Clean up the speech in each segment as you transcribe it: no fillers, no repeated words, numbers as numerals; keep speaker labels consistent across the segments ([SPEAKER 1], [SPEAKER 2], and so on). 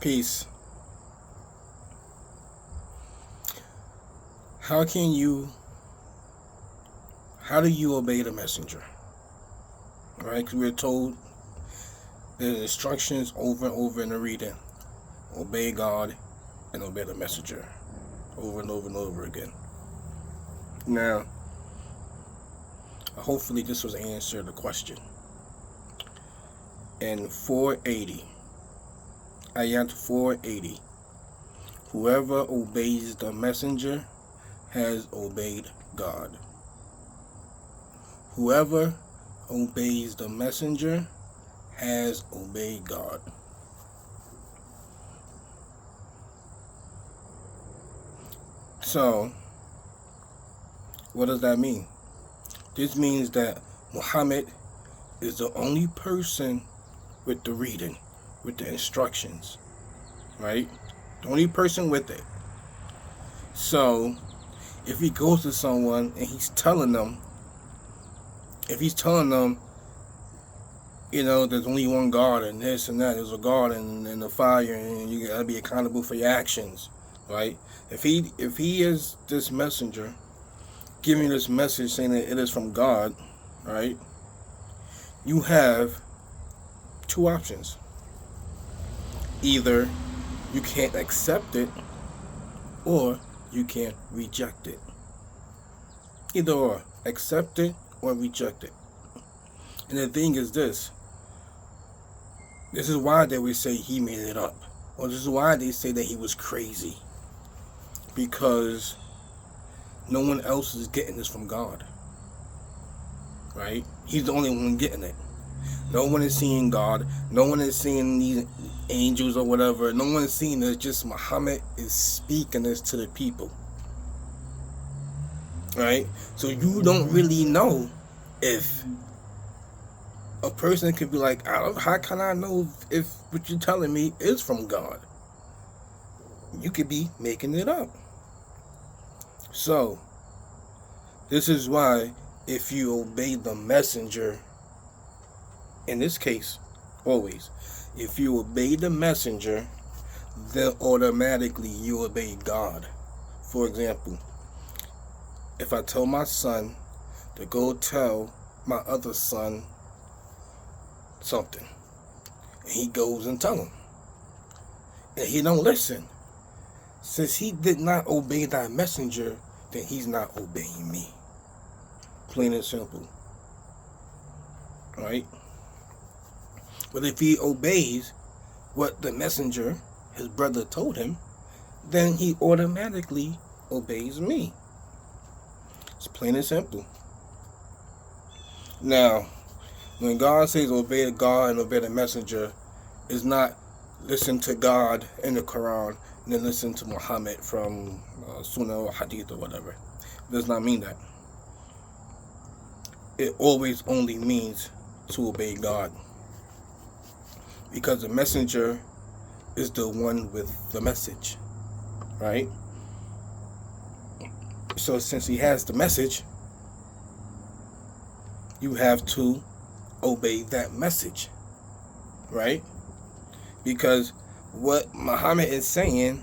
[SPEAKER 1] Peace. How do you obey the messenger? Right? Because we're told the instructions over and over in the reading. Obey God and obey the messenger. Over and over and over again. Now, hopefully this was answered the question. In 480, Ayat 480, whoever obeys the messenger has obeyed God. Whoever obeys the messenger has obeyed God. So, what does that mean? This means that Muhammad is the only person with the reading, with the instructions, right? The only person with it. So, if he goes to someone and he's telling them, there's only one God and this and that, there's a God and the fire, and you gotta be accountable for your actions, right? If he is this messenger, giving this message saying that it is from God, right? You have two options. Either you can't accept it, or you can reject it. Either or, accept it or reject it. And the thing is this is why they would say he made it up, or this is why they say that he was crazy, because no one else is getting this from God, right? He's the only one getting it. No one is seeing God. No one is seeing these angels or whatever. No one is seeing this. Just Muhammad is speaking this to the people, right? So you don't really know if a person could be like, how can I know if what you're telling me is from God? You could be making it up. So, this is why if you obey the messenger, in this case, always, if you obey the messenger, then automatically you obey God. For example, if I tell my son to go tell my other son something, and he goes and tell him, and he don't listen, since he did not obey that messenger, then he's not obeying me. Plain and simple. Right? But if he obeys what the messenger, his brother, told him, then he automatically obeys me. It's plain and simple. Now, when God says obey God and obey the messenger, it's not listen to God in the Quran and then listen to Muhammad from Sunnah or Hadith or whatever. It does not mean that. It always only means to obey God, because the messenger is the one with the message, right? So since he has the message, you have to obey that message, right? Because what Muhammad is saying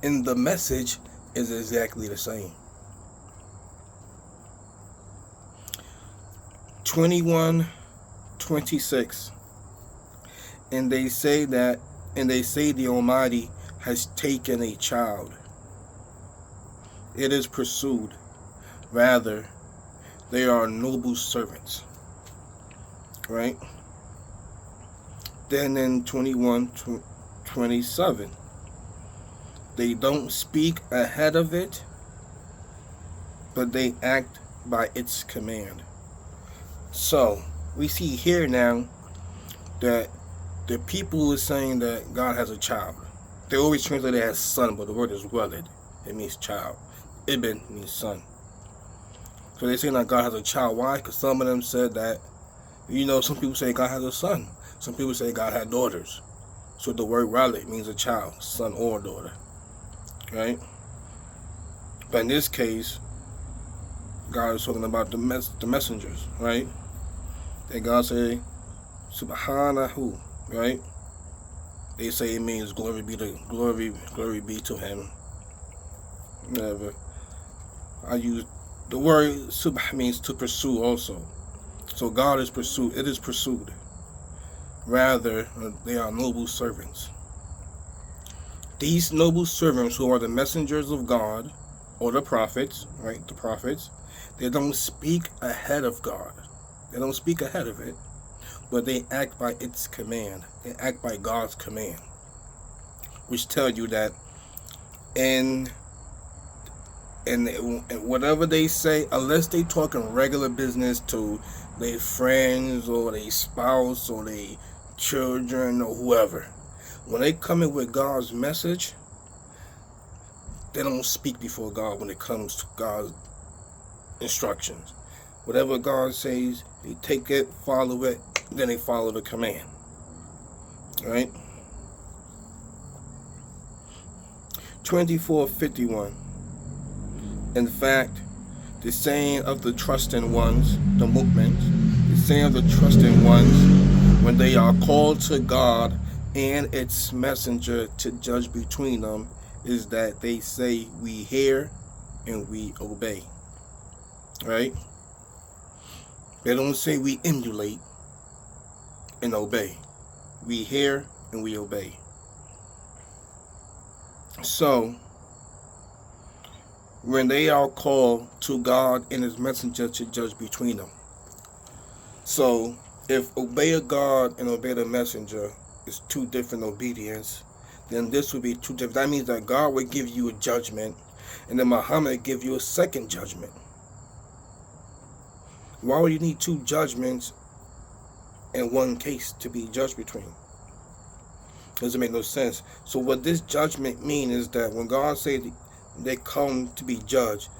[SPEAKER 1] in the message is exactly the same. 21:26, and they say the Almighty has taken a child. It is pursued. Rather, they are noble servants. Right? Then in 21:27, they don't speak ahead of it, but they act by its command. So, we see here now that the people who are saying that God has a child, they always translate it as son, but the word is walid. It means child. Ibn means son. So they say that God has a child. Why? Because some of them said that, some people say God has a son. Some people say God had daughters. So the word walid means a child, son or daughter. Right? But in this case, God is talking about the messengers, right? And God say, Subhanahu, right? They say it means glory be to him. Whatever. I use the word subh means to pursue also. So God is pursued. It is pursued. Rather, they are noble servants. These noble servants who are the messengers of God, or the prophets, right? The prophets, they don't speak ahead of God. They don't speak ahead of it, but they act by its command. They act by God's command, which tell you that in whatever they say, unless they talking regular business to their friends or their spouse or their children or whoever, when they come in with God's message, they don't speak before God when it comes to God's instructions. Whatever God says, they take it, follow it, then they follow the command. Right? 24:51. In fact, the saying of the trusting ones, the mu'mins, the saying of the trusting ones, when they are called to God and its messenger to judge between them, is that they say, we hear and we obey. Right? They don't say we emulate and obey. We hear and we obey. So, when they are called to God and his messenger to judge between them. So, if obey a God and obey the messenger is two different obedience, then this would be two different. That means that God would give you a judgment, and then Muhammad would give you a second judgment. Why would you need two judgments in one case to be judged between? Doesn't make no sense. So what this judgment means is that when God says they come to be judged,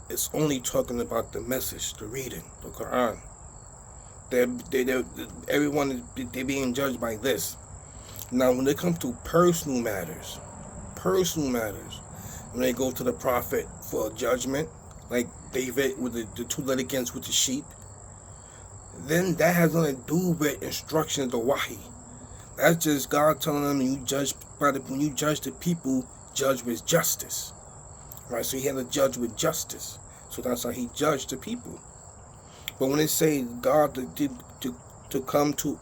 [SPEAKER 1] it's only talking about the message, the reading, the Quran. Everyone, they're being judged by this. Now, when they come to personal matters, when they go to the prophet for a judgment, like David with the two litigants with the sheep, then that has nothing to do with instructions or wahi. That's just God telling them when you judge the people, judge with justice. Right? So he had to judge with justice. So that's how he judged the people. But when they say God to come to,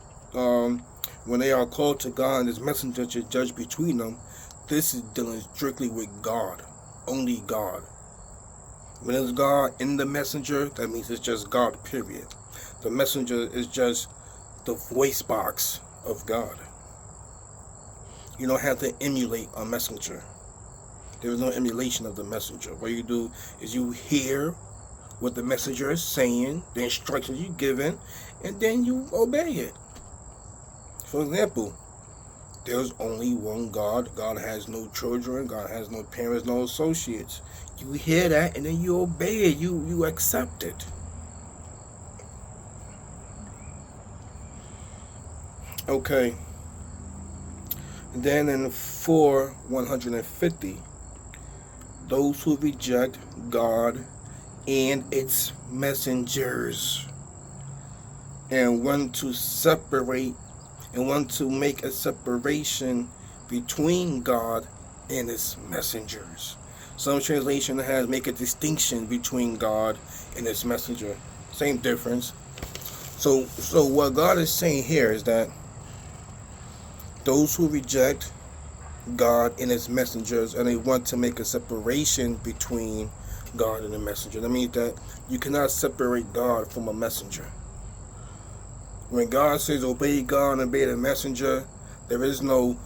[SPEAKER 1] when they are called to God and his messenger to judge between them, this is dealing strictly with God. Only God. When it's God in the messenger, that means it's just God, period. The messenger is just the voice box of God. You don't have to emulate a messenger. There is no emulation of the messenger. What you do is you hear what the messenger is saying, the instructions you're given, and then you obey it. For example, there's only one God. God has no children. God has no parents, no associates. You hear that, and then you obey it. You accept it. Okay. And then in 4:150, those who reject God and its messengers and want to make a separation between God and his messengers. Some translation has make a distinction between God and his messenger. Same difference. So what God is saying here is that those who reject God and his messengers and they want to make a separation between God and the messenger. That means that you cannot separate God from a messenger. When God says obey God and obey the messenger, there is no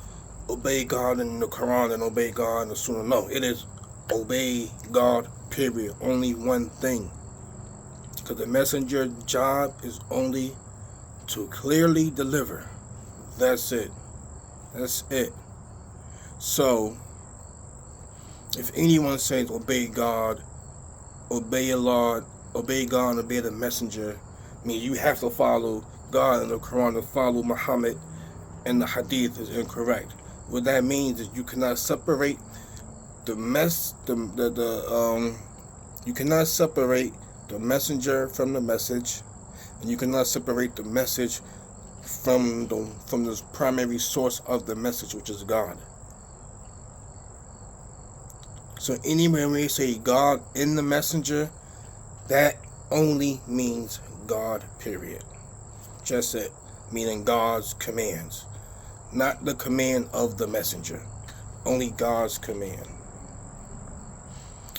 [SPEAKER 1] obey God in the Quran and obey God in the Sunnah. No, it is obey God, period. Only one thing. Because the messenger's job is only to clearly deliver. That's it. That's it. So, if anyone says obey God, obey Allah, obey God and obey the messenger, means you have to follow God and the Quran, to follow Muhammad and the Hadith is incorrect. What that means is you cannot separate you cannot separate the messenger from the message, and you cannot separate the message from the primary source of the message, which is God. So anywhere we say God in the messenger, that only means God, period. Just it, meaning God's commands, not the command of the messenger, only God's command.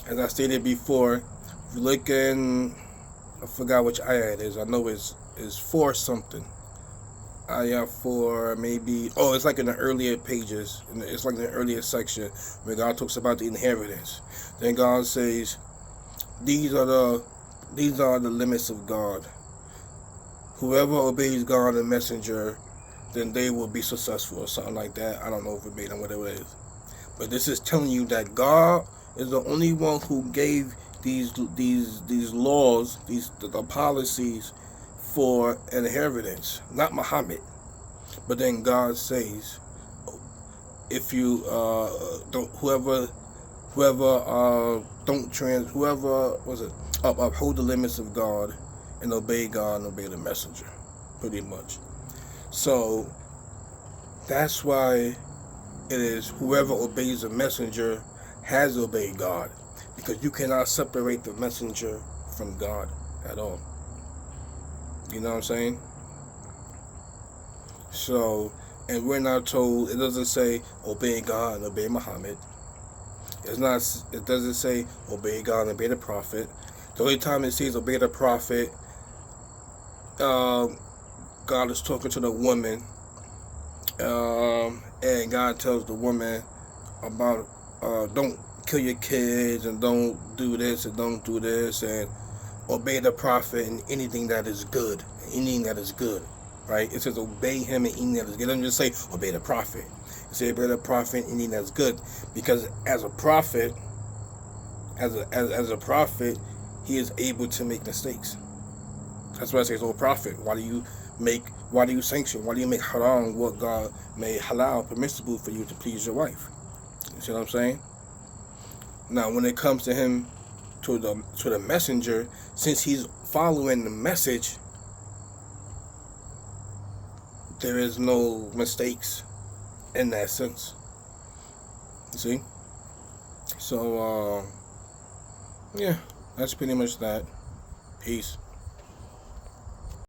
[SPEAKER 1] As I stated before, if you look in, I forgot which ayah it is. I know it's 4 something. Ayah 4, maybe. Oh, it's like in the earlier pages. It's like in the earlier section where God talks about the inheritance. Then God says, "These are the limits of God. Whoever obeys God and messenger, then they will be successful," or something like that. I don't know verbatim whatever it is. But this is telling you that God is the only one who gave these laws, the policies for inheritance, not Muhammad. But then God says, if you uphold the limits of God and obey God and obey the messenger, pretty much. So that's why it is whoever obeys the messenger has obeyed God, because you cannot separate the messenger from God at all. You know what I'm saying? So, and we're not told, it doesn't say obey God and obey Muhammad. It doesn't say obey God and obey the prophet. The only time it says obey the prophet, God is talking to the woman, and God tells the woman about don't kill your kids and don't do this and don't do this, and obey the prophet in anything that is good, right? It says obey him in anything that is good. It doesn't just say obey the prophet. It says obey the prophet in anything that's good, because as a prophet, he is able to make mistakes. That's why it says, "Oh prophet, why do you sanction? Why do you make haram what God made halal, permissible for you to please your wife?" You see what I'm saying? Now, when it comes to him, to the messenger, since he's following the message, there is no mistakes in that sense. You see? So, yeah, that's pretty much that. Peace.